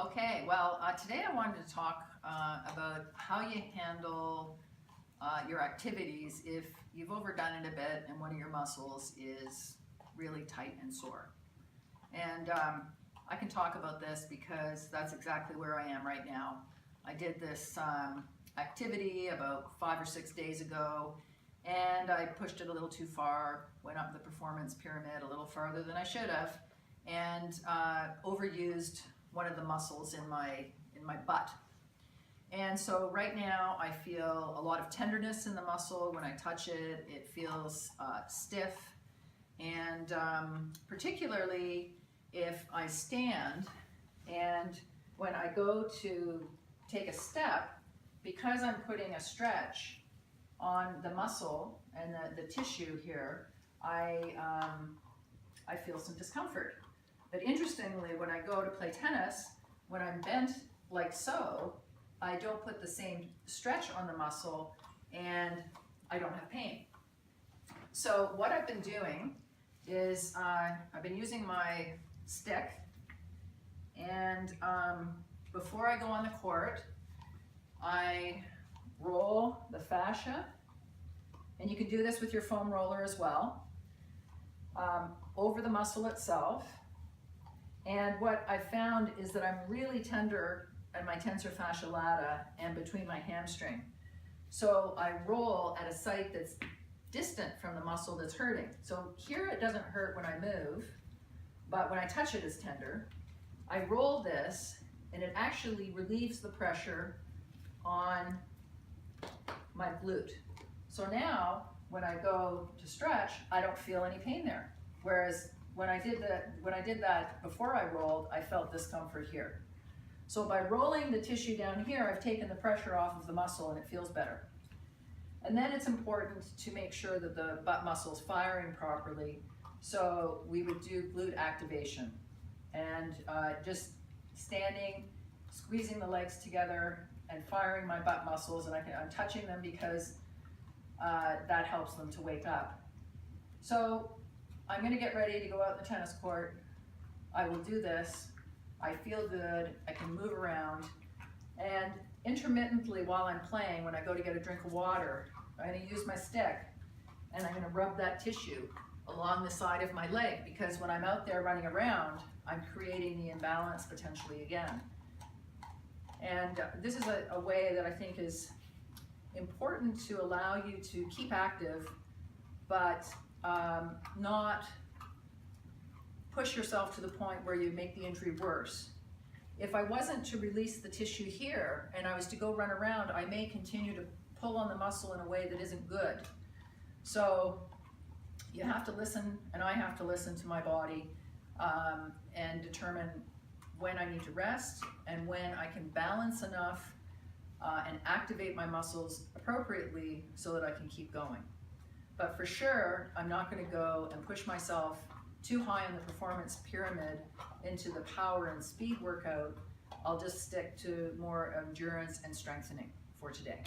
Okay, well, today I wanted to talk about how you handle your activities if you've overdone it a bit and one of your muscles is really tight and sore. And I can talk about this because that's exactly where I am right now. I did this activity about 5 or 6 days ago, and I pushed it a little too far, went up the performance pyramid a little farther than I should have, and overused one of the muscles in my butt. And so right now I feel a lot of tenderness in the muscle. When I touch it, it feels stiff, and particularly if I stand and when I go to take a step, because I'm putting a stretch on the muscle and the tissue here, I feel some discomfort. But interestingly, when I go to play tennis, when I'm bent like so, I don't put the same stretch on the muscle and I don't have pain. So what I've been doing is I've been using my stick, and before I go on the court, I roll the fascia, and you can do this with your foam roller as well, over the muscle itself. And what I found is that I'm really tender at my tensor fascia lata and between my hamstring. So I roll at a site that's distant from the muscle that's hurting. So here it doesn't hurt when I move, but when I touch it, it's tender. I roll this, and it actually relieves the pressure on my glute. So now, when I go to stretch, I don't feel any pain there. Whereas when I did that before I rolled, I felt discomfort here. So by rolling the tissue down here, I've taken the pressure off of the muscle and it feels better. And then it's important to make sure that the butt muscle's firing properly. So we would do glute activation, and just standing, squeezing the legs together and firing my butt muscles, and I'm touching them because that helps them to wake up. So I'm going to get ready to go out in the tennis court. I will do this. I feel good. I can move around. And intermittently while I'm playing, when I go to get a drink of water, I'm going to use my stick and I'm going to rub that tissue along the side of my leg, because when I'm out there running around, I'm creating the imbalance potentially again. And this is a way that I think is important to allow you to keep active, but not push yourself to the point where you make the injury worse. If I wasn't to release the tissue here and I was to go run around, I may continue to pull on the muscle in a way that isn't good. So you have to listen, and I have to listen to my body and determine when I need to rest and when I can balance enough and activate my muscles appropriately so that I can keep going. But for sure, I'm not going to go and push myself too high on the performance pyramid into the power and speed workout. I'll just stick to more endurance and strengthening for today.